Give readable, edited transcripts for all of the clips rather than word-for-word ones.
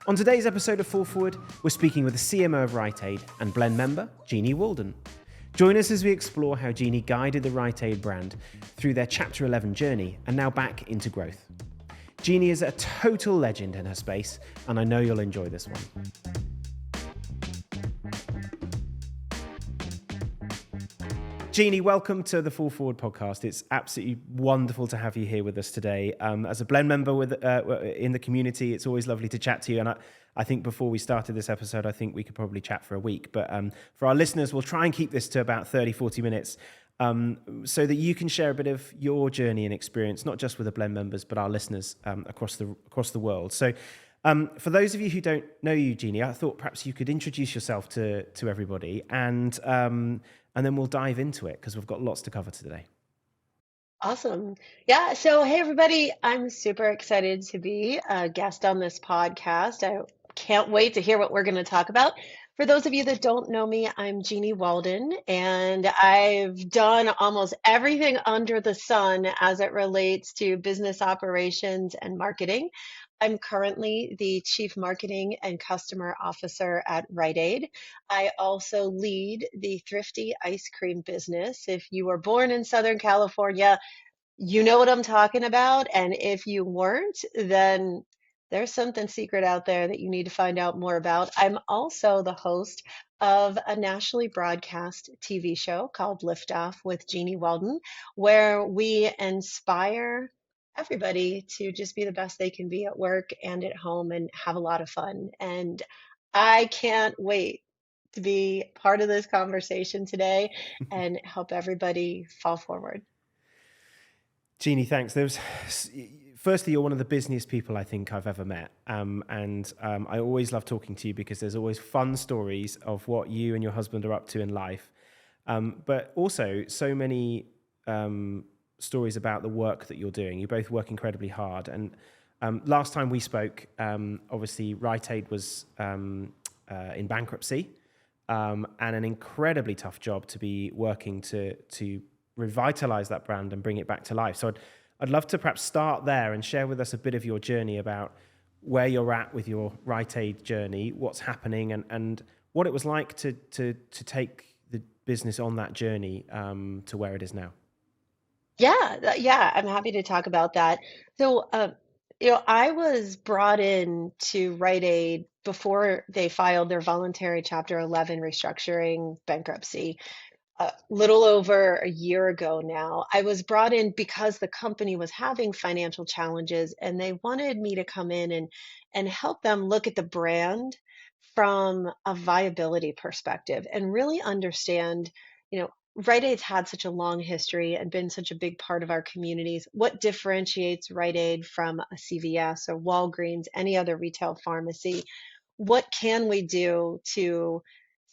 On today's episode of Fall Forward, we're speaking with the CMO of Rite Aid and Blend member, Jeanniey Walden. Join us as we explore how Jeannie guided the Rite Aid brand through their Chapter 11 journey and now back into growth. Jeannie is a total legend in her space, and I know you'll enjoy this one. Jeannie, welcome to the Fall Forward podcast. It's absolutely wonderful to have you here with us today. As a Blend member in the community, it's always lovely to chat to you. And I think before we started this episode, I think we could probably chat for a week. But for our listeners, we'll try and keep this to about 30, 40 minutes so that you can share a bit of your journey and experience, not just with the Blend members, but our listeners across the world. So for those of you who don't know you, Jeannie, I thought perhaps you could introduce yourself to everybody and then we'll dive into it because we've got lots to cover today. Awesome. Yeah. So, hey, everybody, I'm super excited to be a guest on this podcast. I can't wait to hear what we're going to talk about. For those of you that don't know me, I'm Jeanniey Walden, and I've done almost everything under the sun as it relates to business operations and marketing. I'm currently the Chief Marketing and Customer Officer at Rite Aid. I also lead the Thrifty Ice Cream business. If you were born in Southern California, you know what I'm talking about. And if you weren't, then there's something secret out there that you need to find out more about. I'm also the host of a nationally broadcast TV show called Liftoff with Jeanniey Walden, where we inspire everybody to just be the best they can be at work and at home and have a lot of fun. And I can't wait to be part of this conversation today and help everybody fall forward. Jeannie, thanks. Firstly, you're one of the busiest people I think I've ever met. I always love talking to you because there's always fun stories of what you and your husband are up to in life. But also so many stories about the work that you're doing. You both work incredibly hard. And last time we spoke, obviously Rite Aid was in bankruptcy and an incredibly tough job to be working to revitalize that brand and bring it back to life. So I'd love to perhaps start there and share with us a bit of your journey about where you're at with your Rite Aid journey, what's happening, and what it was like to take the business on that journey to where it is now. Yeah, I'm happy to talk about that. So, I was brought in to Rite Aid before they filed their voluntary Chapter 11 restructuring bankruptcy. A little over a year ago now. I was brought in because the company was having financial challenges and they wanted me to come in and help them look at the brand from a viability perspective and really understand, Rite Aid's had such a long history and been such a big part of our communities. What differentiates Rite Aid from a CVS or Walgreens, any other retail pharmacy? What can we do to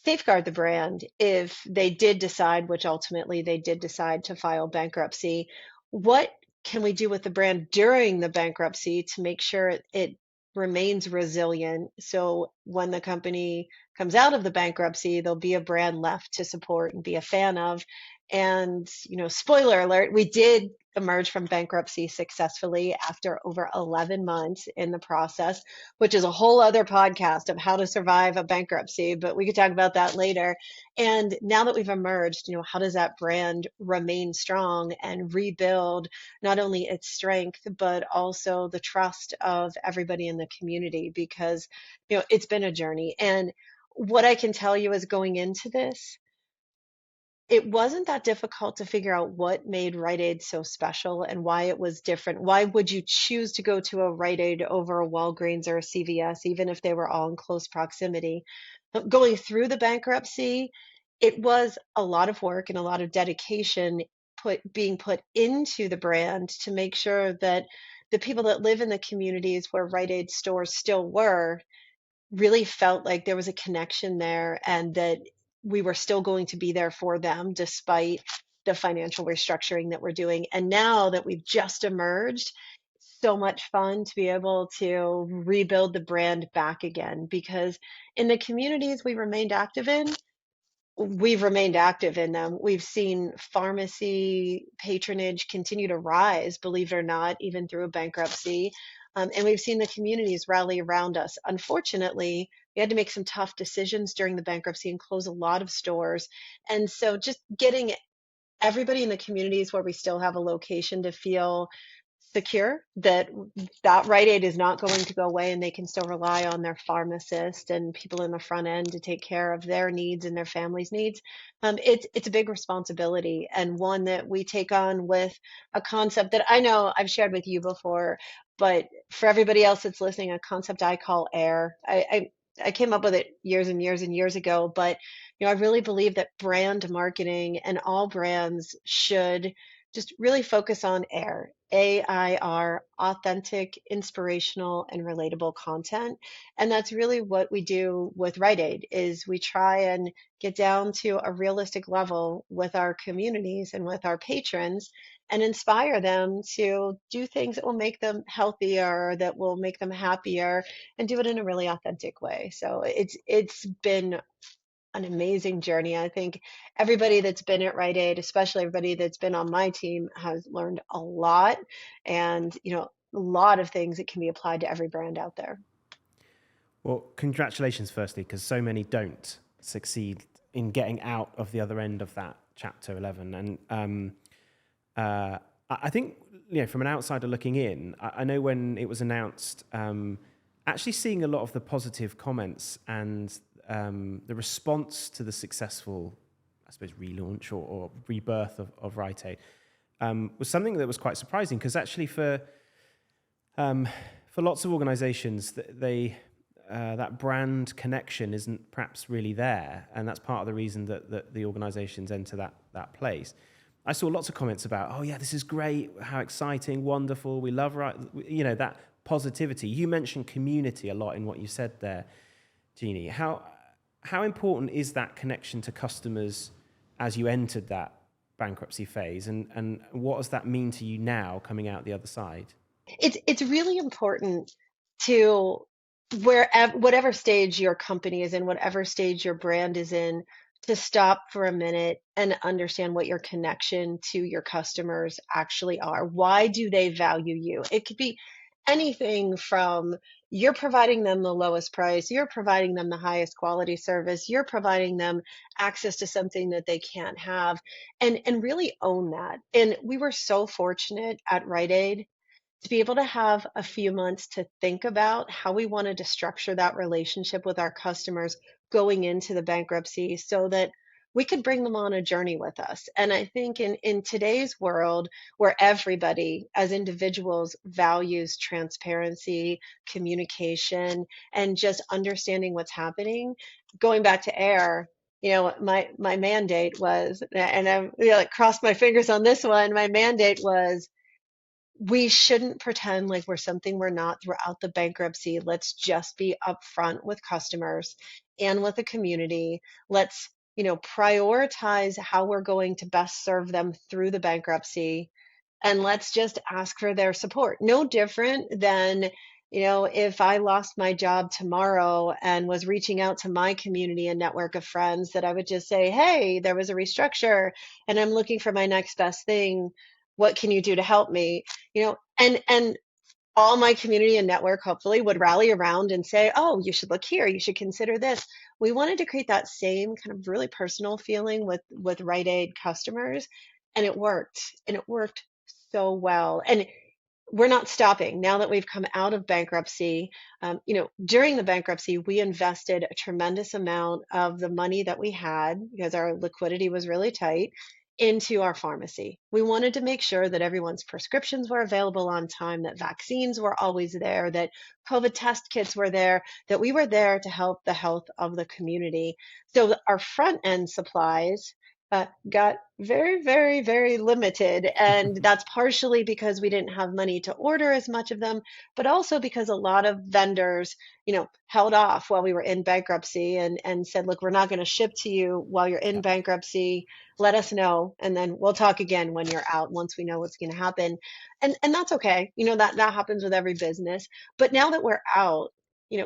safeguard the brand if they did decide, which ultimately they did decide to file bankruptcy? What can we do with the brand during the bankruptcy to make sure it remains resilient? So when the company comes out of the bankruptcy, there'll be a brand left to support and be a fan of. And, spoiler alert, we did emerge from bankruptcy successfully after over 11 months in the process, which is a whole other podcast of how to survive a bankruptcy, but we could talk about that later. And now that we've emerged, how does that brand remain strong and rebuild not only its strength, but also the trust of everybody in the community? Because, it's been a journey. And what I can tell you is going into this, it wasn't that difficult to figure out what made Rite Aid so special and why it was different. Why would you choose to go to a Rite Aid over a Walgreens or a CVS, even if they were all in close proximity? But going through the bankruptcy, it was a lot of work and a lot of dedication being put into the brand to make sure that the people that live in the communities where Rite Aid stores still were really felt like there was a connection there and that we were still going to be there for them despite the financial restructuring that we're doing. And now that we've just emerged, so much fun to be able to rebuild the brand back again, because in the communities we've remained active in them. We've seen pharmacy patronage continue to rise, believe it or not, even through a bankruptcy. And we've seen the communities rally around us. Unfortunately, we had to make some tough decisions during the bankruptcy and close a lot of stores. And so just getting everybody in the communities where we still have a location to feel secure that Rite Aid is not going to go away, and they can still rely on their pharmacist and people in the front end to take care of their needs and their family's needs. It's a big responsibility, and one that we take on with a concept that I know I've shared with you before, but for everybody else that's listening, a concept I call AIR. I came up with it years and years and years ago, but I really believe that brand marketing and all brands should just really focus on AIR, AIR, authentic, inspirational, and relatable content. And that's really what we do with Rite Aid is we try and get down to a realistic level with our communities and with our patrons and inspire them to do things that will make them healthier, that will make them happier, and do it in a really authentic way. So it's been an amazing journey. I think everybody that's been at Rite Aid, especially everybody that's been on my team, has learned a lot and, a lot of things that can be applied to every brand out there. Well, congratulations, firstly, because so many don't succeed in getting out of the other end of that chapter 11. And I think, from an outsider looking in, I know when it was announced, actually seeing a lot of the positive comments and the response to the successful, I suppose, relaunch or rebirth of Rite Aid was something that was quite surprising, because actually for lots of organizations, that brand connection isn't perhaps really there, and that's part of the reason that the organizations enter that place. I saw lots of comments about, oh yeah, this is great, how exciting, wonderful, we love that positivity. You mentioned community a lot in what you said there, Jeannie. How important is that connection to customers as you entered that bankruptcy phase, and what does that mean to you now coming out the other side? It's really important to whatever stage your company is in, whatever stage your brand is in, to stop for a minute and understand what your connection to your customers actually are. Why do they value you? It could be anything from you're providing them the lowest price, you're providing them the highest quality service, you're providing them access to something that they can't have, and really own that. And we were so fortunate at Rite Aid to be able to have a few months to think about how we wanted to structure that relationship with our customers going into the bankruptcy so that we could bring them on a journey with us. And I think in today's world where everybody as individuals values transparency, communication, and just understanding what's happening, going back to AIR, my mandate was, and I crossed my fingers on this one, my mandate was we shouldn't pretend like we're something we're not throughout the bankruptcy. Let's just be upfront with customers and with the community. Let's, prioritize how we're going to best serve them through the bankruptcy. And let's just ask for their support. No different than, if I lost my job tomorrow and was reaching out to my community and network of friends, that I would just say, hey, there was a restructure and I'm looking for my next best thing. What can you do to help me? And all my community and network hopefully would rally around and say, oh, you should look here, you should consider this. We wanted to create that same kind of really personal feeling with Rite Aid customers, and it worked. And it worked so well. And we're not stopping now that we've come out of bankruptcy. During the bankruptcy, we invested a tremendous amount of the money that we had, because our liquidity was really tight, into our pharmacy. We wanted to make sure that everyone's prescriptions were available on time, that vaccines were always there, that COVID test kits were there, that we were there to help the health of the community. So our front end supplies got very, very, very limited. And that's partially because we didn't have money to order as much of them, but also because a lot of vendors, held off while we were in bankruptcy and said, look, we're not going to ship to you while you're in Yeah. bankruptcy. Let us know. And then we'll talk again when you're out, once we know what's going to happen. And that's okay. That happens with every business. But now that we're out,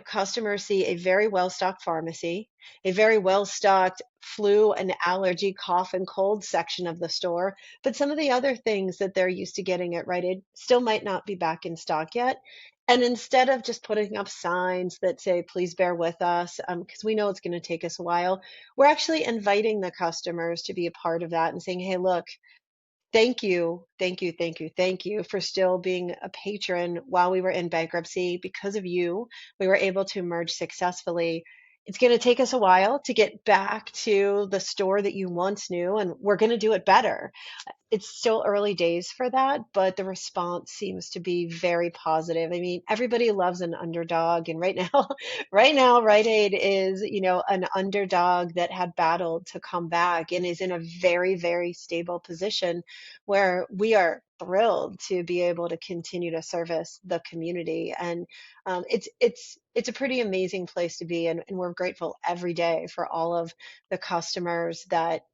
customers see a very well-stocked pharmacy, a very well-stocked flu and allergy, cough and cold section of the store. But some of the other things that they're used to getting at Rite Aid still might not be back in stock yet. And instead of just putting up signs that say, please bear with us, because we know it's going to take us a while, we're actually inviting the customers to be a part of that and saying, hey, look, thank you, thank you, thank you, thank you for still being a patron while we were in bankruptcy. Because of you, we were able to emerge successfully. It's going to take us a while to get back to the store that you once knew, and we're going to do it better. It's still early days for that, but the response seems to be very positive. I mean, everybody loves an underdog, and right now, right now, Rite Aid is, an underdog that had battled to come back and is in a very, very stable position where we are thrilled to be able to continue to service the community. And it's a pretty amazing place to be, and we're grateful every day for all of the customers that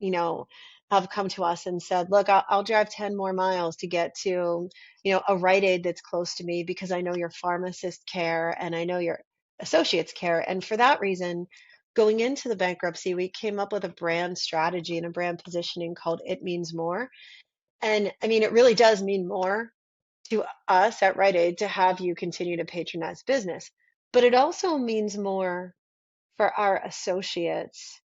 have come to us and said, look, I'll drive 10 more miles to get to, a Rite Aid that's close to me because I know your pharmacist care and I know your associates care. And for that reason, going into the bankruptcy, we came up with a brand strategy and a brand positioning called It Means More. And I mean, it really does mean more to us at Rite Aid to have you continue to patronize business, but it also means more for our associates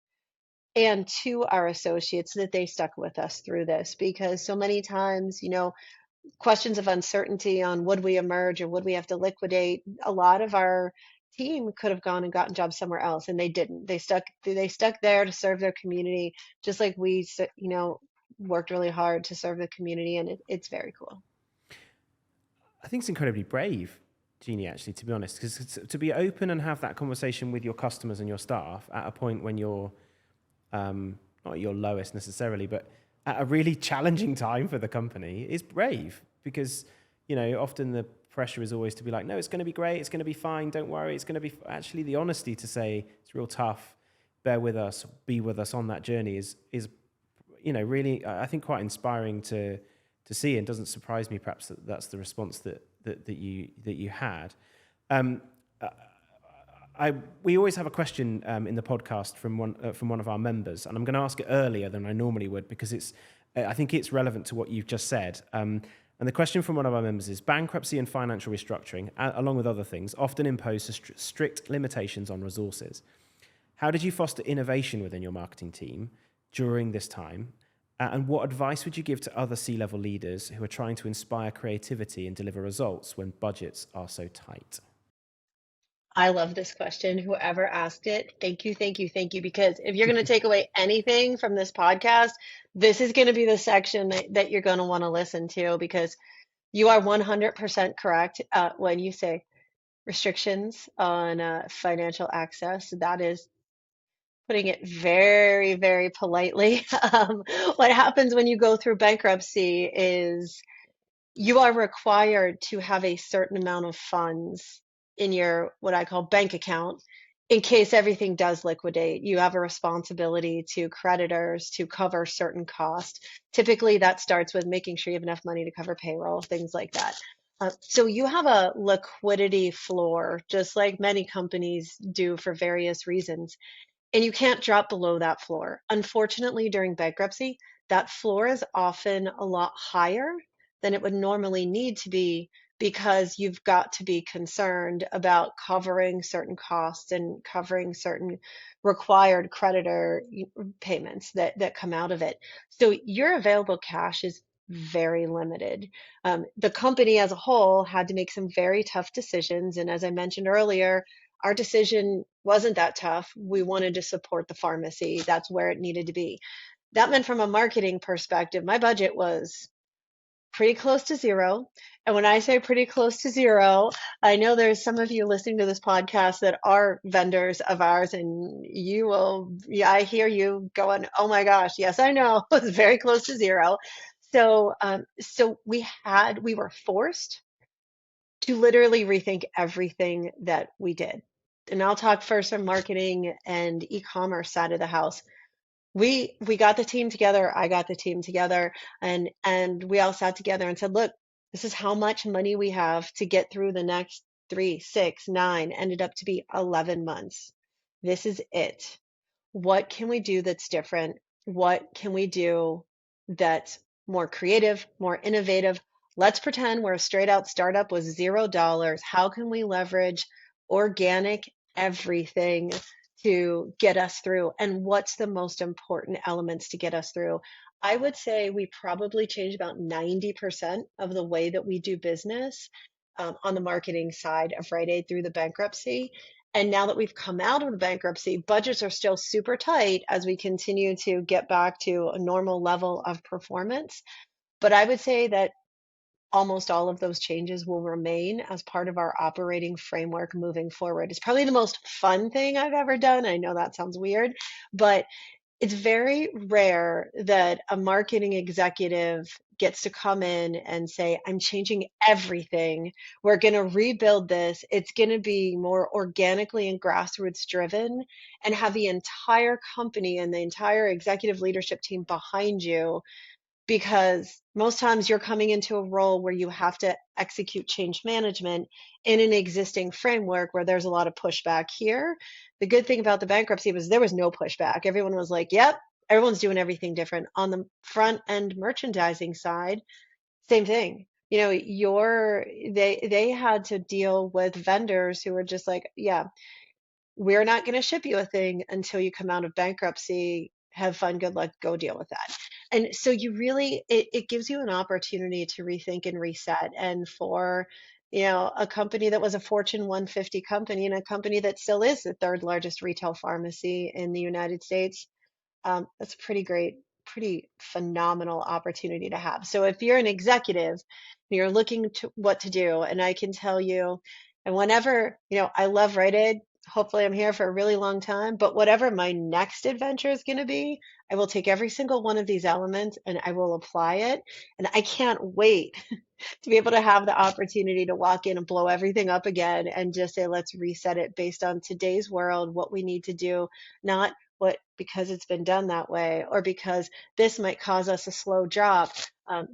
and to our associates that they stuck with us through this, because so many times, questions of uncertainty on would we emerge or would we have to liquidate, a lot of our team could have gone and gotten jobs somewhere else, and they didn't. They stuck there to serve their community, just like we worked really hard to serve the community, and it's very cool. I think it's incredibly brave, Jeannie, actually, to be honest, because to be open and have that conversation with your customers and your staff at a point when you're not at your lowest necessarily, but at a really challenging time for the company is brave, because, often the pressure is always to be like, no, it's going to be great, it's going to be fine, don't worry, it's going to be actually the honesty to say it's real tough, bear with us, be with us on that journey is really, I think, quite inspiring to see, and doesn't surprise me perhaps that that's the response that you had. We always have a question in the podcast from one of our members, and I'm going to ask it earlier than I normally would because I think it's relevant to what you've just said. And the question from one of our members is: bankruptcy and financial restructuring, along with other things, often impose strict limitations on resources. How did you foster innovation within your marketing team during this time? And what advice would you give to other C-level leaders who are trying to inspire creativity and deliver results when budgets are so tight? I love this question. Whoever asked it, thank you, thank you, thank you. Because if you're going to take away anything from this podcast, this is going to be the section that you're going to want to listen to, because you are 100% correct when you say restrictions on financial access. That is putting it very, very politely. What happens when you go through bankruptcy is you are required to have a certain amount of funds in your, what I call, bank account in case everything does liquidate. You have a responsibility to creditors to cover certain costs. Typically, that starts with making sure you have enough money to cover payroll, things like that. So you have a liquidity floor, just like many companies do for various reasons, and you can't drop below that floor. Unfortunately, during bankruptcy, that floor is often a lot higher than it would normally need to be, because you've got to be concerned about covering certain costs and covering certain required creditor payments that come out of it. So your available cash is very limited. The company as a whole had to make some very tough decisions. And as I mentioned earlier, our decision wasn't that tough. We wanted to support the pharmacy. That's where it needed to be. That meant, from a marketing perspective, my budget was pretty close to zero. And when I say pretty close to zero, I know there's some of you listening to this podcast that are vendors of ours, and I hear you going, oh my gosh, yes, I know, it's very close to zero. So, we were forced to literally rethink everything that we did. And I'll talk first from marketing and e-commerce side of the house. We got the team together. I got the team together, and we all sat together and said, look, this is how much money we have to get through the next 3, 6, 9, ended up to be 11 months. This is it. What can we do that's different? What can we do that's more creative, more innovative, let's pretend we're a straight out startup with $0. How can we leverage organic everything to get us through? And what's the most important elements to get us through? I would say we probably changed about 90% of the way that we do business on the marketing side of Rite Aid through the bankruptcy. And now that we've come out of the bankruptcy, budgets are still super tight as we continue to get back to a normal level of performance. But I would say that almost all of those changes will remain as part of our operating framework moving forward. It's probably the most fun thing I've ever done. I know that sounds weird, but it's very rare that a marketing executive gets to come in and say, I'm changing everything. We're going to rebuild this. It's going to be more organically and grassroots driven, and have the entire company and the entire executive leadership team behind you, because most times you're coming into a role where you have to execute change management in an existing framework where there's a lot of pushback here. The good thing about the bankruptcy was there was no pushback. Everyone was like, yep, everyone's doing everything different. On the front end merchandising side, same thing. You know, they had to deal with vendors who were just like, yeah, we're not going to ship you a thing until you come out of bankruptcy. Have fun, good luck, go deal with that. And so you really, it gives you an opportunity to rethink and reset. And for, a company that was a Fortune 150 company and a company that still is the third largest retail pharmacy in the United States, that's a pretty great, pretty phenomenal opportunity to have. So if you're an executive and you're looking to what to do, and I can tell you, and whenever, I love Rite Aid. Hopefully I'm here for a really long time, but whatever my next adventure is going to be, I will take every single one of these elements and I will apply it. And I can't wait to be able to have the opportunity to walk in and blow everything up again and just say, let's reset it based on today's world, what we need to do, not what because it's been done that way or because this might cause us a slow drop.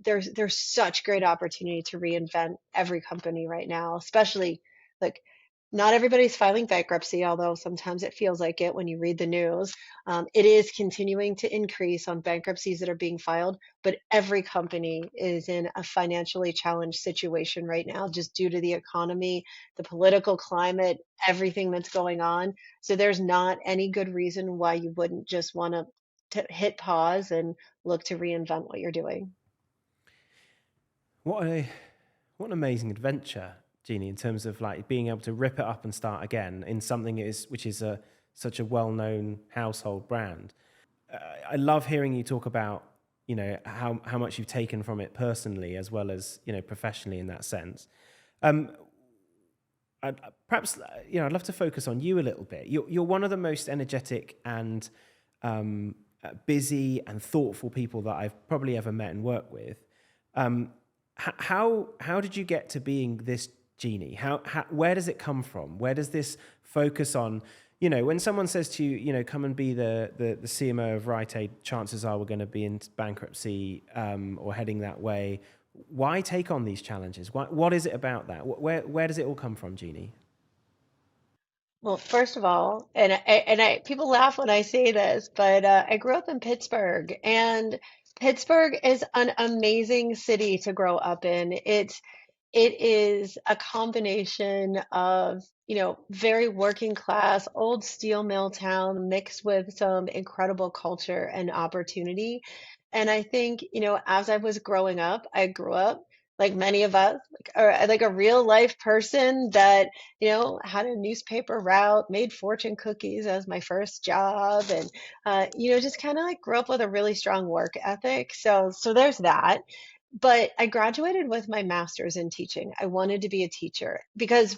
There's such great opportunity to reinvent every company right now, especially like not everybody's filing bankruptcy, although sometimes it feels like it when you read the news. It is continuing to increase on bankruptcies that are being filed, but every company is in a financially challenged situation right now, just due to the economy, the political climate, everything that's going on. So there's not any good reason why you wouldn't just want to hit pause and look to reinvent what you're doing. What a what an amazing adventure, Jeannie, in terms of like being able to rip it up and start again in something which is such a well-known household brand. I love hearing you talk about how much you've taken from it personally as well as professionally in that sense. Um, perhaps I'd love to focus on you a little bit. You're one of the most energetic and busy and thoughtful people that I've probably ever met and worked with. How did you get to being this Jeannie? Where does it come from? Where does this focus on? When someone says to you, come and be the CMO of Rite Aid, chances are we're going to be in bankruptcy or heading that way. Why take on these challenges? What is it about that? Where does it all come from, Jeannie? Well, first of all, people laugh when I say this, but I grew up in Pittsburgh, and Pittsburgh is an amazing city to grow up in. It is a combination of, very working class, old steel mill town mixed with some incredible culture and opportunity. And I think, as I was growing up, I grew up like many of us, like a real life person that, had a newspaper route, made fortune cookies as my first job, and, just kind of like grew up with a really strong work ethic. So there's that. But I graduated with my master's in teaching. I wanted to be a teacher because,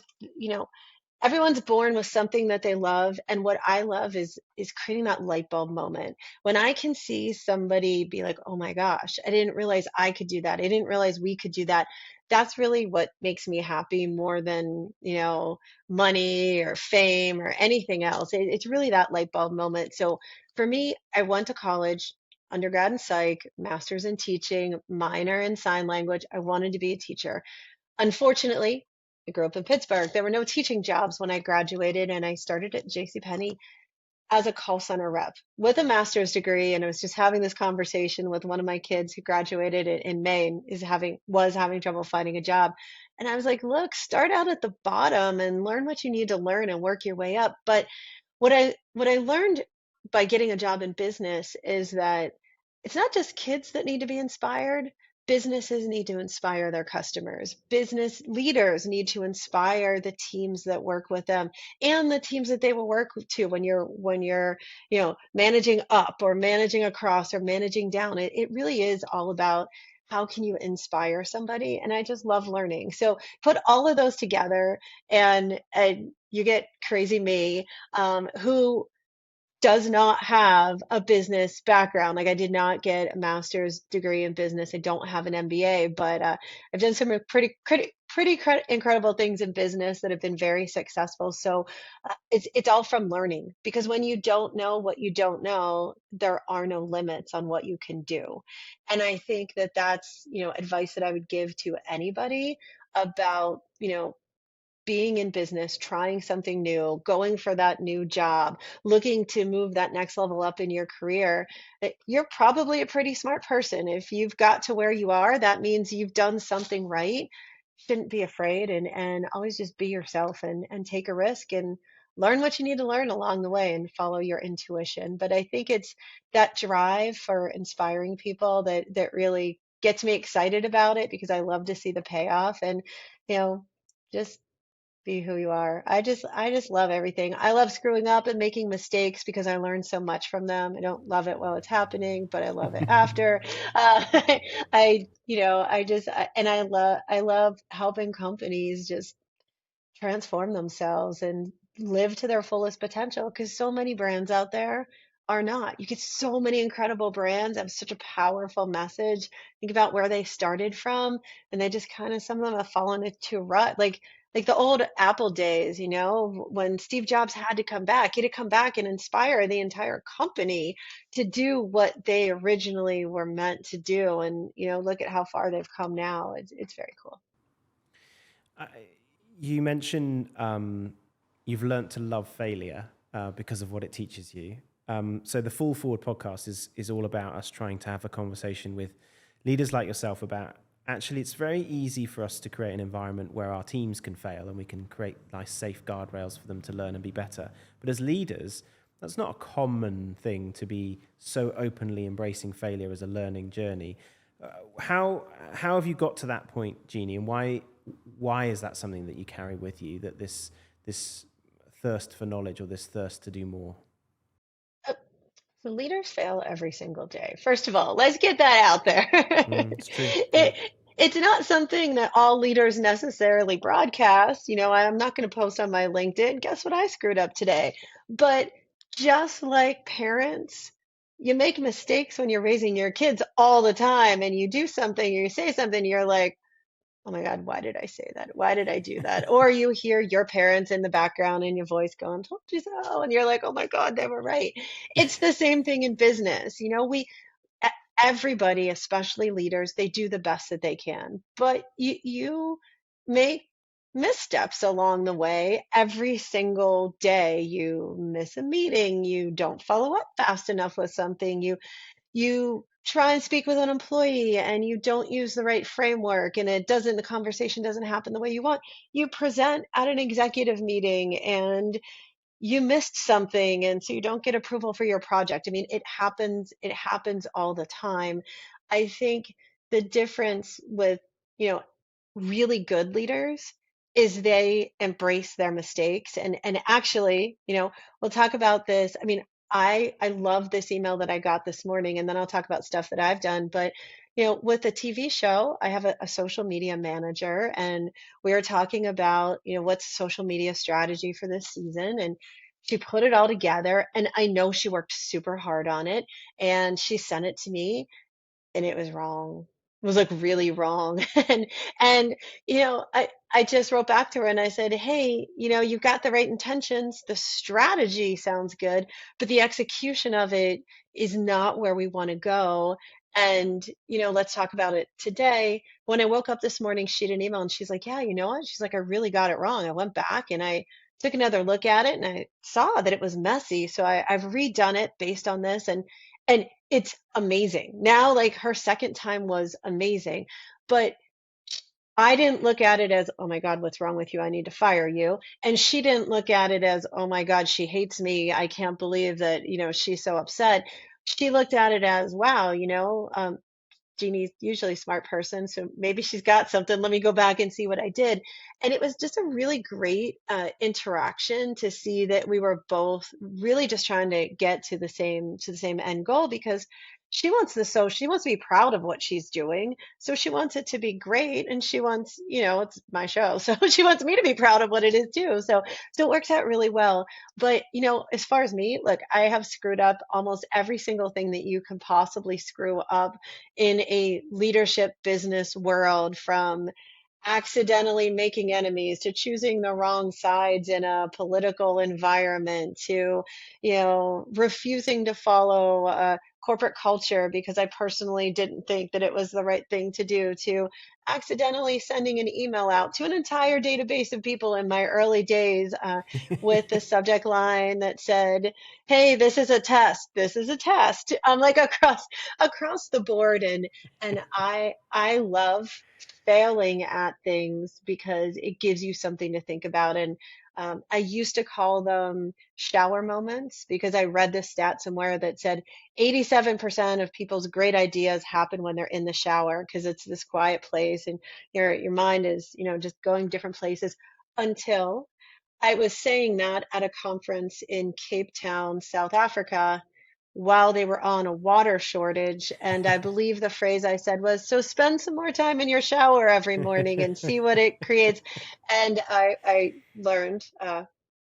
everyone's born with something that they love, and what I love is creating that light bulb moment when I can see somebody be like, oh my gosh, I didn't realize I could do that, I didn't realize we could do that. That's really what makes me happy more than money or fame or anything else. It's really that light bulb moment. So for me, I went to college, undergrad in psych, master's in teaching, minor in sign language. I wanted to be a teacher. Unfortunately, I grew up in Pittsburgh. There were no teaching jobs when I graduated, and I started at JCPenney as a call center rep with a master's degree. And I was just having this conversation with one of my kids who graduated in May and was having trouble finding a job. And I was like, look, start out at the bottom and learn what you need to learn and work your way up. But what I learned by getting a job in business is that it's not just kids that need to be inspired. Businesses need to inspire their customers. Business leaders need to inspire the teams that work with them and the teams that they will work to when you're managing up or managing across or managing down. It really is all about how can you inspire somebody? And I just love learning. So put all of those together and you get crazy me, who does not have a business background. Like I did not get a master's degree in business. I don't have an MBA, but I've done some incredible things in business that have been very successful. So it's all from learning because when you don't know what you don't know, there are no limits on what you can do. And I think that that's advice that I would give to anybody about being in business, trying something new, going for that new job, looking to move that next level up in your career, you're probably a pretty smart person. If you've got to where you are, that means you've done something right. Shouldn't be afraid and always just be yourself and take a risk and learn what you need to learn along the way and follow your intuition. But I think it's that drive for inspiring people that really gets me excited about it because I love to see the payoff and you know just be who you are. I just love everything. I love screwing up and making mistakes because I learn so much from them. I don't love it while it's happening, but I love it after. Uh, and I love helping companies just transform themselves and live to their fullest potential because so many brands out there are not. You get so many incredible brands have such a powerful message. Think about where they started from, and they just kind of some of them have fallen into a rut. Like the old Apple days, when Steve Jobs had to come back, he had to come back and inspire the entire company to do what they originally were meant to do. And look at how far they've come now. It's very cool. I, you mentioned you've learnt to love failure because of what it teaches you. So the Fall Forward podcast is all about us trying to have a conversation with leaders like yourself about actually it's very easy for us to create an environment where our teams can fail and we can create nice safe guardrails for them to learn and be better. But as leaders, that's not a common thing to be so openly embracing failure as a learning journey. How have you got to that point, Jeannie, and why is that something that you carry with you, that this thirst for knowledge or this thirst to do more? So leaders fail every single day. First of all, let's get that out there. It's true. Yeah. It's not something that all leaders necessarily broadcast. I'm not going to post on my LinkedIn. Guess what I screwed up today? But just like parents, you make mistakes when you're raising your kids all the time, and you do something or you say something, you're like, oh my God, why did I say that? Why did I do that? Or you hear your parents in the background and your voice going, told you so. And you're like, oh my God, they were right. It's the same thing in business. E- Everybody, especially leaders, they do the best that they can. But you make missteps along the way every single day. You miss a meeting, you don't follow up fast enough with something, you try and speak with an employee and you don't use the right framework and the conversation doesn't happen the way you want. You present at an executive meeting and you missed something and so you don't get approval for your project. I mean, it happens all the time. I think the difference with, you know, really good leaders is they embrace their mistakes and actually, we'll talk about this. I mean, I love this email that I got this morning and then I'll talk about stuff that I've done, but with the TV show, I have a social media manager and we were talking about, what's social media strategy for this season. And she put it all together. And I know she worked super hard on it. And she sent it to me and it was wrong. It was like really wrong. And I just wrote back to her and I said, hey, you've got the right intentions. The strategy sounds good, but the execution of it is not where we want to go. And let's talk about it today. When I woke up this morning, she had an email and she's like, yeah, you know what? She's like, I really got it wrong. I went back and I took another look at it and I saw that it was messy. So I've redone it based on this, and it's amazing. Now, like her second time was amazing, but I didn't look at it as, oh my God, what's wrong with you? I need to fire you. And she didn't look at it as, oh my God, she hates me. I can't believe that, she's so upset. She looked at it as, wow, Jeannie's usually a smart person, so maybe she's got something. Let me go back and see what I did. And it was just a really great interaction to see that we were both really just trying to get to the same end goal, because she wants to be proud of what she's doing. So she wants it to be great, and she wants, it's my show. So she wants me to be proud of what it is too. So it works out really well. But, as far as me, look, I have screwed up almost every single thing that you can possibly screw up in a leadership business world, from accidentally making enemies to choosing the wrong sides in a political environment to, refusing to follow corporate culture because I personally didn't think that it was the right thing to do, to accidentally sending an email out to an entire database of people in my early days with the subject line that said, "Hey, this is a test. This is a test." I'm like across the board, and I love failing at things because it gives you something to think about. And I used to call them shower moments, because I read this stat somewhere that said 87% of people's great ideas happen when they're in the shower, because it's this quiet place and your mind is, just going different places. Until I was saying that at a conference in Cape Town, South Africa, while they were on a water shortage. And I believe the phrase I said was, "So spend some more time in your shower every morning and see what it creates." And I learned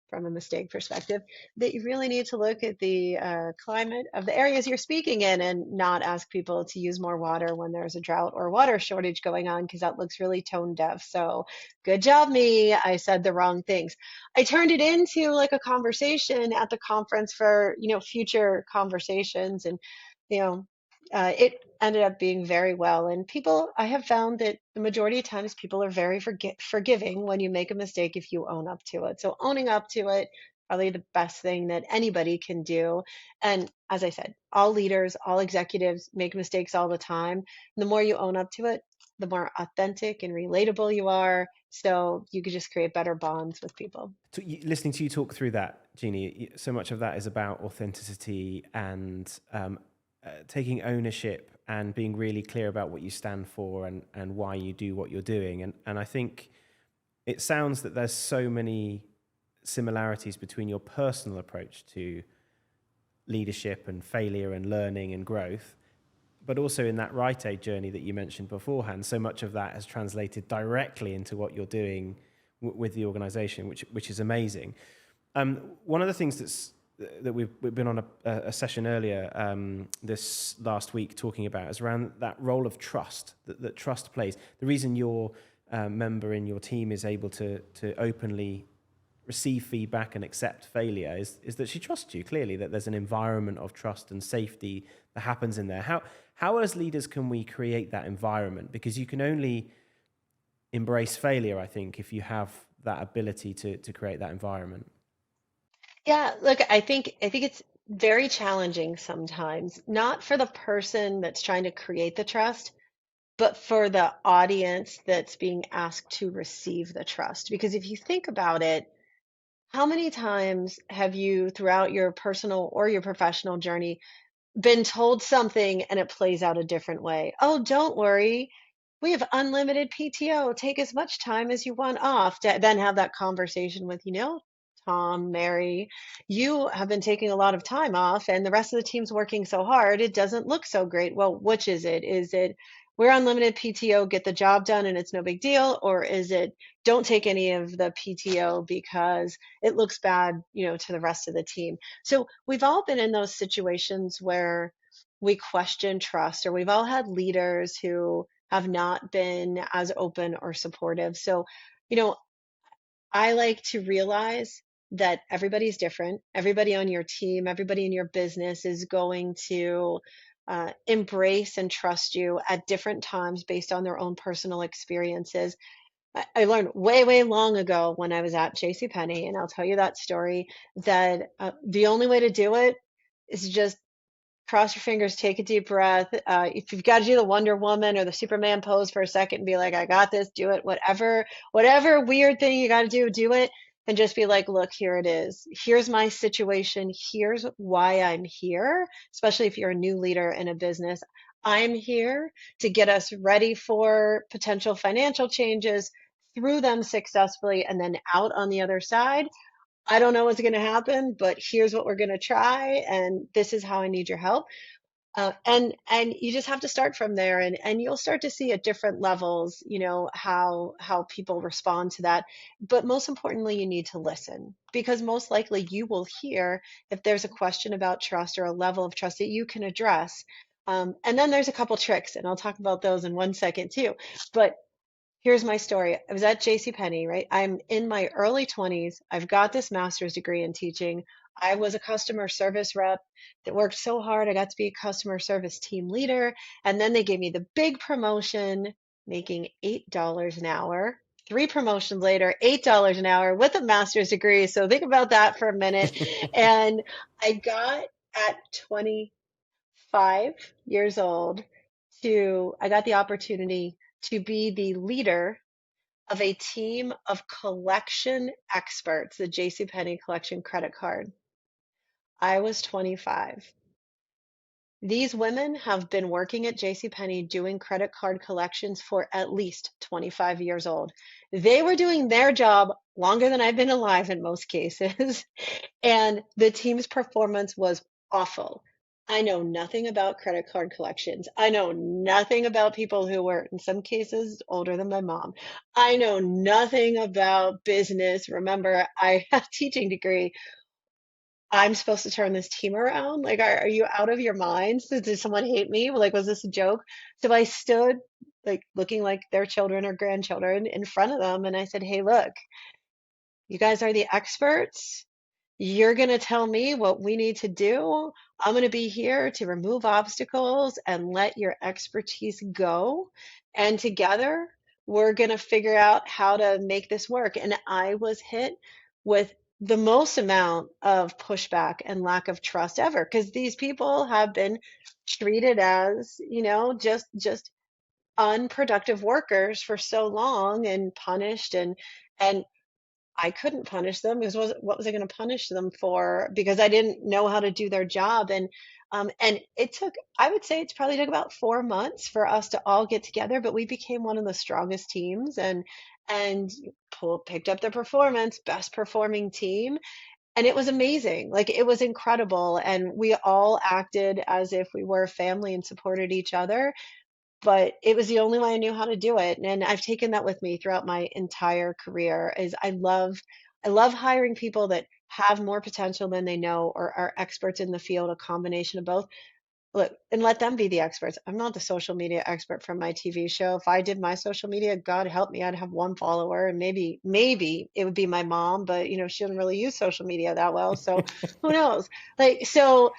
from a mistake perspective that you really need to look at the climate of the areas you're speaking in, and not ask people to use more water when there's a drought or water shortage going on, because that looks really tone deaf. So good job, me. I said the wrong things. I turned it into like a conversation at the conference for, future conversations. And, you know, it ended up being very well. And people, I have found that the majority of times people are very forgiving when you make a mistake if you own up to it. So owning up to it, probably the best thing that anybody can do. And as I said, all leaders, all executives make mistakes all the time. The more you own up to it, the more authentic and relatable you are. So you could just create better bonds with people. Listening to you talk through that, Jeannie, so much of that is about authenticity and taking ownership and being really clear about what you stand for and why you do what you're doing. And I think it sounds that there's so many similarities between your personal approach to leadership and failure and learning and growth, but also in that Rite Aid journey that you mentioned beforehand. So much of that has translated directly into what you're doing with the organization, which is amazing. One of the things that we've been on a session earlier this last week talking about is around that role of trust that trust plays. The reason your member in your team is able to openly receive feedback and accept failure is that she trusts you, clearly, that there's an environment of trust and safety that happens in there. How as leaders can we create that environment? Because you can only embrace failure, I think, if you have that ability to create that environment. Yeah, look, I think it's very challenging sometimes, not for the person that's trying to create the trust, but for the audience that's being asked to receive the trust. Because if you think about it, how many times have you throughout your personal or your professional journey been told something and it plays out a different way? "Oh, don't worry. We have unlimited PTO. Take as much time as you want off." To then have that conversation with, Tom, Mary, you have been taking a lot of time off and the rest of the team's working so hard. It doesn't look so great. Well, which is it? Is it we're unlimited PTO, get the job done and it's no big deal? Or is it don't take any of the PTO because it looks bad, to the rest of the team? So we've all been in those situations where we question trust, or we've all had leaders who have not been as open or supportive. So, you know, I like to realize that everybody's different. Everybody on your team, everybody in your business is going to embrace and trust you at different times based on their own personal experiences. I learned way, way long ago when I was at JCPenney, and I'll tell you that story, that the only way to do it is just cross your fingers, take a deep breath. If you've got to do the Wonder Woman or the Superman pose for a second and be like, I got this, do it, whatever weird thing you got to do it. And just be like, look, here it is. Here's my situation. Here's why I'm here, especially if you're a new leader in a business. I'm here to get us ready for potential financial changes, through them successfully, and then out on the other side. I don't know what's going to happen, but here's what we're going to try, and this is how I need your help. And you just have to start from there, and you'll start to see at different levels, how people respond to that. But most importantly, you need to listen, because most likely you will hear if there's a question about trust or a level of trust that you can address. And then there's a couple tricks, and I'll talk about those in 1 second too. But here's my story. I was at JCPenney, right? I'm in my early 20s. I've got this master's degree in teaching. I was a customer service rep that worked so hard. I got to be a customer service team leader. And then they gave me the big promotion, making $8 an hour. Three promotions later, $8 an hour with a master's degree. So think about that for a minute. And I got at 25 years old I got the opportunity to be the leader of a team of collection experts, the JCPenney collection credit card. I was 25. These women have been working at JCPenney doing credit card collections for at least 25 years old. They were doing their job longer than I've been alive in most cases. And the team's performance was awful. I know nothing about credit card collections. I know nothing about people who were, in some cases, older than my mom. I know nothing about business. Remember, I have a teaching degree. I'm supposed to turn this team around. Like, are you out of your minds? Did someone hate me? Like, was this a joke? So I stood, like, looking like their children or grandchildren in front of them, and I said, hey, look, you guys are the experts. You're going to tell me what we need to do. I'm going to be here to remove obstacles and let your expertise go. And together, we're going to figure out how to make this work. And I was hit with the most amount of pushback and lack of trust ever, because these people have been treated as, just unproductive workers for so long, and punished, and I couldn't punish them because what was I going to punish them for? Because I didn't know how to do their job. And it took, I would say, it's probably took about 4 months for us to all get together, but we became one of the strongest teams, and picked up the performance, best performing team. And it was amazing. Like, it was incredible. And we all acted as if we were family and supported each other, but it was the only way I knew how to do it. And I've taken that with me throughout my entire career. Is I love hiring people that have more potential than they know, or are experts in the field, a combination of both. Look, and let them be the experts. I'm not the social media expert from my TV show. If I did my social media, God help me, I'd have one follower, and maybe it would be my mom, but she doesn't really use social media that well. So who knows? Like, so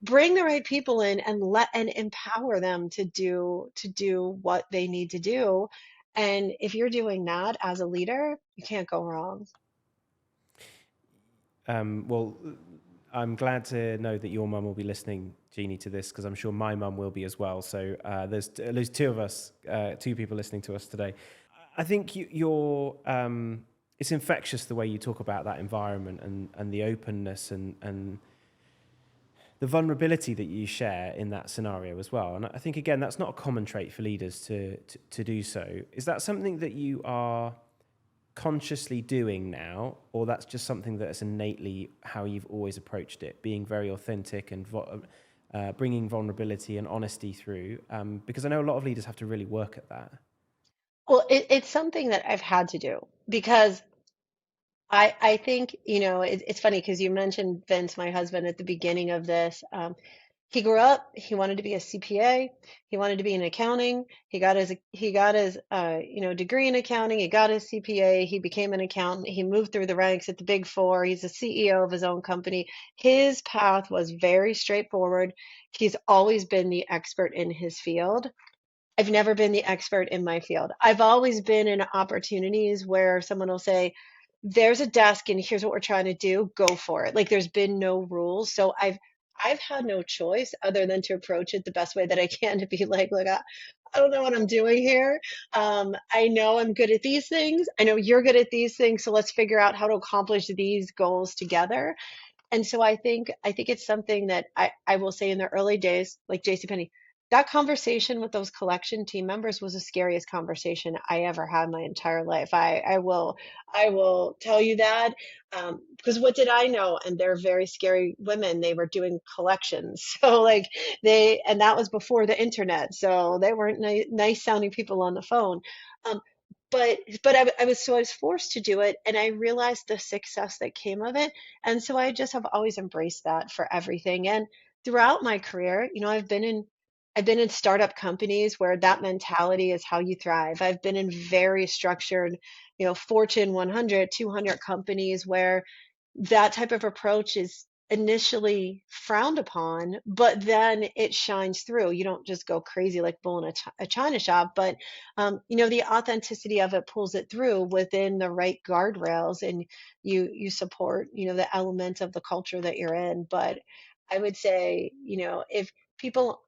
bring the right people in, and empower them to do what they need to do. And if you're doing that as a leader, you can't go wrong. Well, I'm glad to know that your mum will be listening, Jeannie, to this, because I'm sure my mum will be as well. So there's at least two of us, two people listening to us today. I think it's infectious the way you talk about that environment, and the openness, and the vulnerability that you share in that scenario as well. And I think, again, that's not a common trait for leaders to do so. Is that something that you are consciously doing now, or that's just something that is innately how you've always approached it, being very authentic and bringing vulnerability and honesty through? Because I know a lot of leaders have to really work at that. Well, it's something that I've had to do, because I think, it's funny because you mentioned Vince, my husband, at the beginning of this. He grew up, he wanted to be a CPA, he wanted to be in accounting. He got his degree in accounting, he got his CPA, he became an accountant, he moved through the ranks at the Big Four, he's a CEO of his own company. His path was very straightforward. He's always been the expert in his field. I've never been the expert in my field. I've always been in opportunities where someone will say, there's a desk and here's what we're trying to do, go for it. Like there's been no rules. So I've had no choice other than to approach it the best way that I can to be like, look, I don't know what I'm doing here. I know I'm good at these things. I know you're good at these things. So let's figure out how to accomplish these goals together. And so I think it's something that I will say in the early days, like JCPenney, that conversation with those collection team members was the scariest conversation I ever had in my entire life. I will tell you that because what did I know? And they're very scary women. They were doing collections, so like and that was before the internet, so they weren't nice sounding people on the phone. Um, but I was forced to do it, and I realized the success that came of it, and so I just have always embraced that for everything. And throughout my career, I've been in startup companies where that mentality is how you thrive. I've been in very structured, Fortune 100, 200 companies where that type of approach is initially frowned upon, but then it shines through. You don't just go crazy like bull in a china shop, but the authenticity of it pulls it through within the right guardrails, and you support, the elements of the culture that you're in. But I would say, if people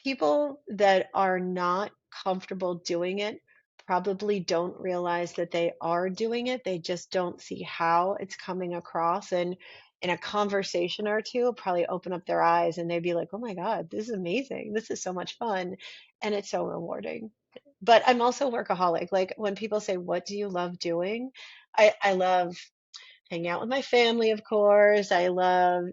people that are not comfortable doing it probably don't realize that they are doing it. They just don't see how it's coming across. And in a conversation or two, it'll probably open up their eyes and they'd be like, oh my God, this is amazing. This is so much fun. And it's so rewarding. But I'm also a workaholic. Like when people say, what do you love doing? I love hanging out with my family, of course. I love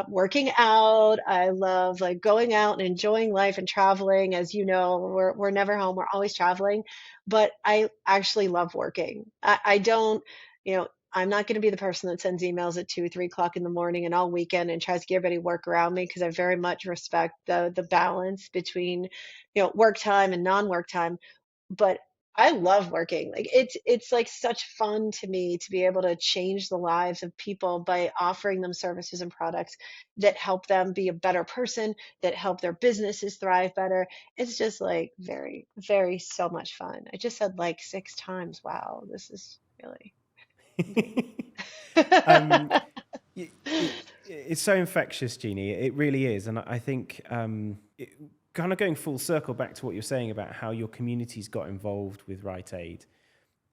working out. I love like going out and enjoying life and traveling. As you know, we're never home. We're always traveling. But I actually love working. I don't, I'm not going to be the person that sends emails at 2, 3 o'clock in the morning and all weekend and tries to get everybody to work around me, because I very much respect the balance between, work time and non-work time. But I love working. Like it's like such fun to me to be able to change the lives of people by offering them services and products that help them be a better person, that help their businesses thrive better. It's just like very, very so much fun. I just said like 6 times. Wow, this is really amazing. um, it's so infectious, Jeannie. It really is, and I think kind of going full circle back to what you're saying about how your communities got involved with Rite Aid.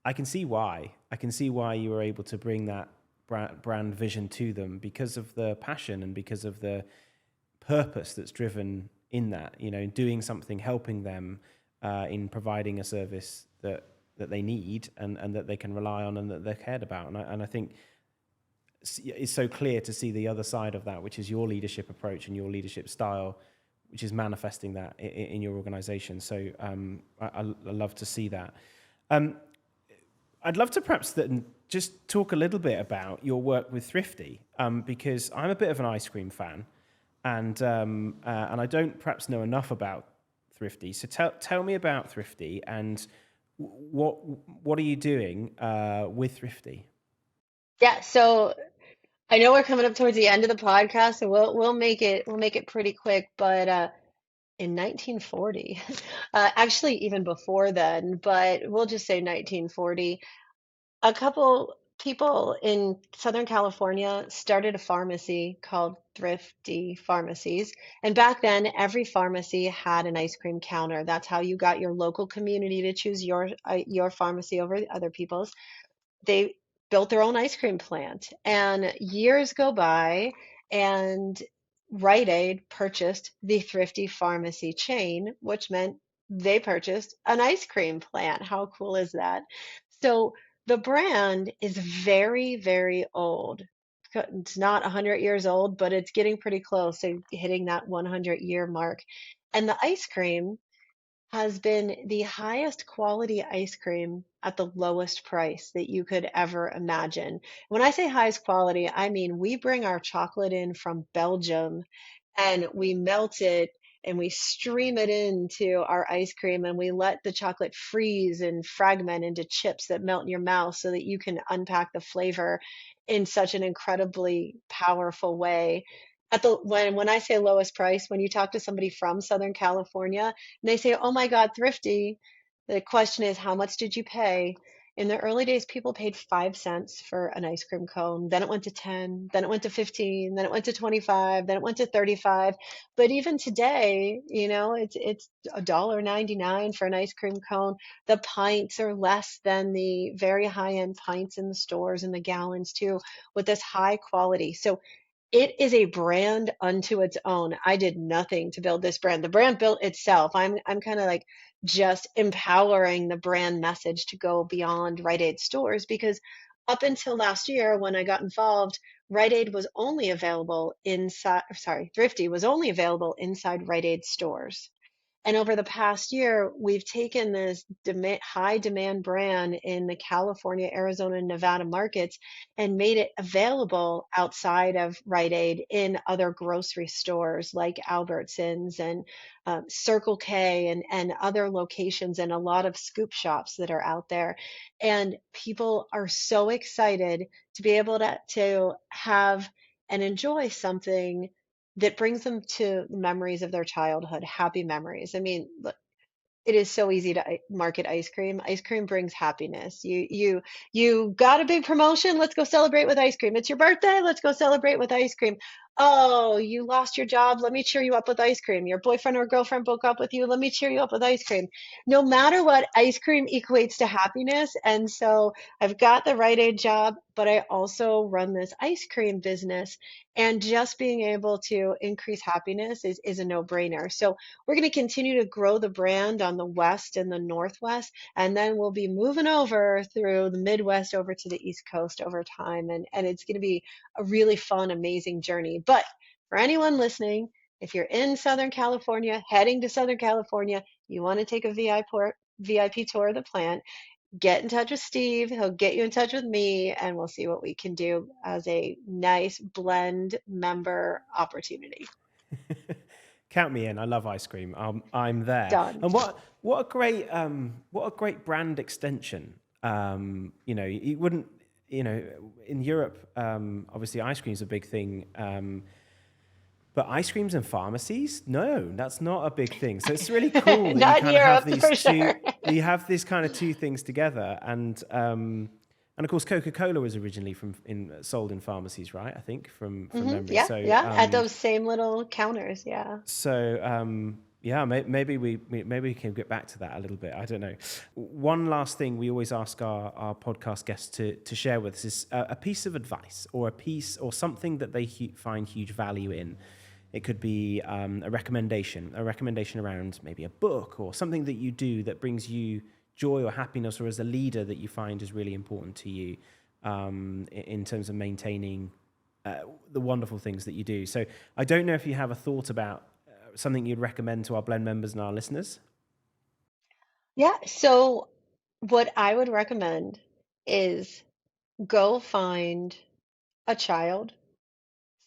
I can see why. I can see why you were able to bring that brand vision to them, because of the passion and because of the purpose that's driven in that. Doing something, helping them in providing a service that they need and that they can rely on and that they're cared about. And I think it's so clear to see the other side of that, which is your leadership approach and your leadership style, which is manifesting that in your organization. So I love to see that. I'd love to perhaps just talk a little bit about your work with Thrifty, because I'm a bit of an ice cream fan, and I don't perhaps know enough about Thrifty. So tell me about Thrifty and what are you doing with Thrifty? Yeah, so I know we're coming up towards the end of the podcast, so we'll make it pretty quick. But in 1940, actually even before then, but we'll just say 1940, a couple people in Southern California started a pharmacy called Thrifty Pharmacies. And back then, every pharmacy had an ice cream counter. That's how you got your local community to choose your pharmacy over other people's. They built their own ice cream plant. And years go by, and Rite Aid purchased the Thrifty Pharmacy chain, which meant they purchased an ice cream plant. How cool is that? So the brand is very, very old. It's not 100 years old, but it's getting pretty close to hitting that 100-year mark. And the ice cream has been the highest quality ice cream at the lowest price that you could ever imagine. When I say highest quality, I mean we bring our chocolate in from Belgium and we melt it and we stream it into our ice cream, and we let the chocolate freeze and fragment into chips that melt in your mouth so that you can unpack the flavor in such an incredibly powerful way. at the when I say lowest price, when you talk to somebody from Southern California and they say, "Oh my God, Thrifty," the question is, how much did you pay? In the early days, people paid 5 cents for an ice cream cone. Then it went to 10, then it went to 15, then it went to 25, then it went to 35. But even today, it's $1.99 for an ice cream cone. The pints are less than the very high-end pints in the stores and the gallons too, with this high quality. So it is a brand unto its own. I did nothing to build this brand. The brand built itself. I'm kind of like just empowering the brand message to go beyond Rite Aid stores because up until last year when I got involved, Rite Aid was only available inside, sorry, Thrifty was only available inside Rite Aid stores. And over the past year, we've taken this high demand brand in the California, Arizona, and Nevada markets and made it available outside of Rite Aid in other grocery stores like Albertsons and Circle K and other locations and a lot of scoop shops that are out there. And people are so excited to be able to have and enjoy something that brings them to memories of their childhood, happy memories. I mean, look, it is so easy to market ice cream. Ice cream brings happiness. You got a big promotion, let's go celebrate with ice cream. It's your birthday, let's go celebrate with ice cream. Oh, you lost your job, let me cheer you up with ice cream. Your boyfriend or girlfriend broke up with you, let me cheer you up with ice cream. No matter what, ice cream equates to happiness. And so I've got the Rite Aid job, but I also run this ice cream business. And just being able to increase happiness is a no-brainer. So we're going to continue to grow the brand on the West and the Northwest, and then we'll be moving over through the Midwest over to the East Coast over time. And it's going to be a really fun, amazing journey. But for anyone listening, if you're in Southern California, heading to Southern California, you want to take a VIP tour of the plant, get in touch with Steve. He'll get you in touch with me, and we'll see what we can do as a nice blend member opportunity. Count me in. I love ice cream. I'm there. Done. And what a great brand extension. You wouldn't, in Europe, obviously ice cream is a big thing. But ice creams and pharmacies, no, that's not a big thing. So it's really cool that Not you in kind of have Europe, these for two. sure. You have this kind of two things together, and of course, Coca-Cola was originally sold in pharmacies, right? I think from memory. Yeah, So yeah, at those same little counters. Yeah. yeah, maybe we can get back to that a little bit. I don't know. One last thing we always ask our podcast guests to share with us is a piece of advice or a piece or something that they find huge value in. It could be a recommendation around maybe a book or something that you do that brings you joy or happiness, or as a leader that you find is really important to you in terms of maintaining the wonderful things that you do. So I don't know if you have a thought about something you'd recommend to our blend members and our listeners. Yeah. So what I would recommend is go find a child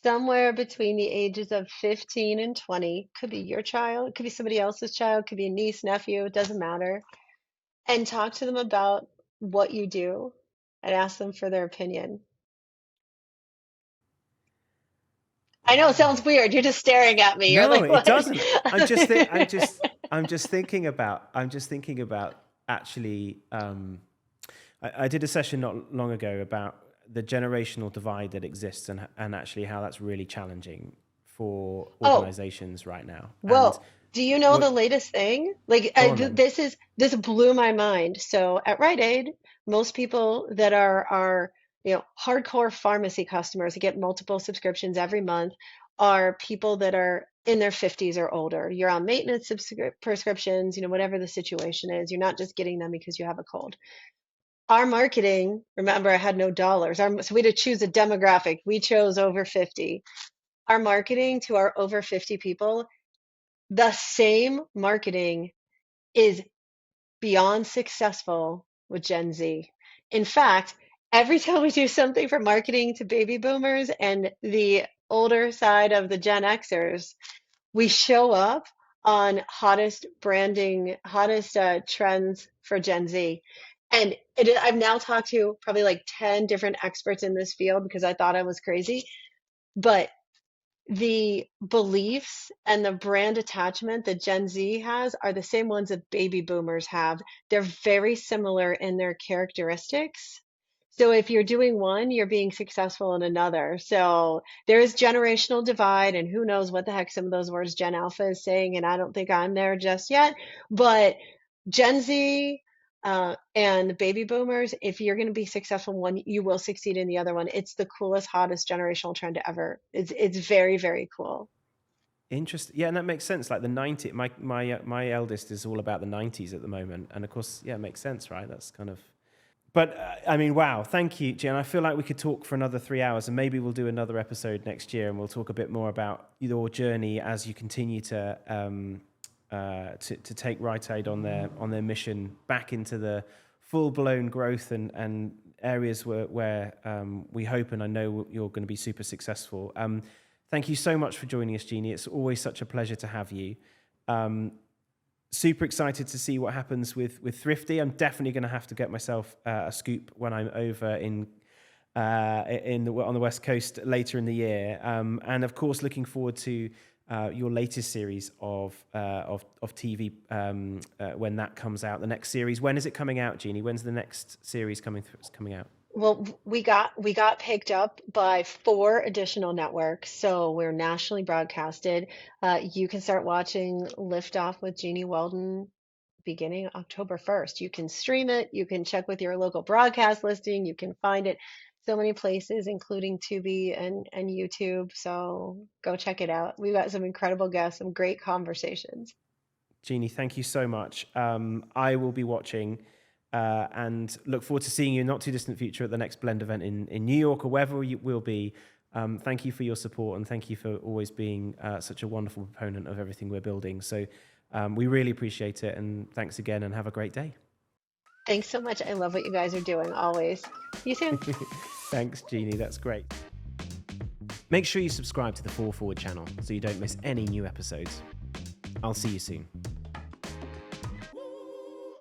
somewhere between the ages of 15 and 20. Could be your child, could be somebody else's child, could be a niece, nephew, it doesn't matter. And talk to them about what you do and ask them for their opinion. I know it sounds Wow. weird. You're just staring at me. You're No, like, it what? doesn't. I'm just thinking about actually. I did a session not long ago about the generational divide that exists and actually how that's really challenging for Oh, organizations right now. And well, do you know the what? latest thing? Like, Go on then. this blew my mind. So at Rite Aid, most people that are hardcore pharmacy customers who get multiple subscriptions every month are people that are in their 50s or older. You're on maintenance prescriptions, whatever the situation is. You're not just getting them because you have a cold. Our marketing, remember, I had no dollars. So we had to choose a demographic. We chose over 50. Our marketing to our over 50 people, the same marketing is beyond successful with Gen Z. In fact, every time we do something for marketing to baby boomers and the older side of the Gen Xers, we show up on hottest branding, hottest trends for Gen Z. And I've now talked to probably like 10 different experts in this field because I thought I was crazy. But the beliefs and the brand attachment that Gen Z has are the same ones that baby boomers have. They're very similar in their characteristics. So if you're doing one, you're being successful in another. So there is generational divide, and who knows what the heck some of those words Gen Alpha is saying, and I don't think I'm there just yet. But Gen Z and the baby boomers, if you're going to be successful in one, you will succeed in the other one. It's the coolest, hottest generational trend ever. It's very, very cool. Interesting. Yeah, and that makes sense. Like the 90s, my eldest is all about the 90s at the moment. And of course, yeah, it makes sense, right? That's kind of... But I mean, wow, thank you, Jen. I feel like we could talk for another 3 hours, and maybe we'll do another episode next year, and we'll talk a bit more about your journey as you continue to take Rite Aid on their mission back into the full-blown growth and areas where we hope, and I know you're going to be super successful. Thank you so much for joining us, Jeannie. It's always such a pleasure to have you. Super excited to see what happens with Thrifty. I'm definitely going to have to get myself a scoop when I'm over on the West Coast later in the year. And of course, looking forward to your latest series of TV when that comes out. The next series. When is it coming out, Jeannie? When's the next series coming out? Well, we got picked up by 4 additional networks, so we're nationally broadcasted. You can start watching Lift Off with Jeanniey Walden beginning October 1st. You can stream it. You can check with your local broadcast listing. You can find it so many places, including Tubi and YouTube. So go check it out. We've got some incredible guests, some great conversations. Jeannie, thank you so much. I will be watching and look forward to seeing you in not too distant future at the next Blend event in New York or wherever you will be. Thank you for your support, and thank you for always being such a wonderful proponent of everything we're building. So we really appreciate it, and thanks again, and have a great day. Thanks so much. I love what you guys are doing always. See you soon. Thanks, Jeannie. That's great. Make sure you subscribe to the 4 Forward channel so you don't miss any new episodes. I'll see you soon.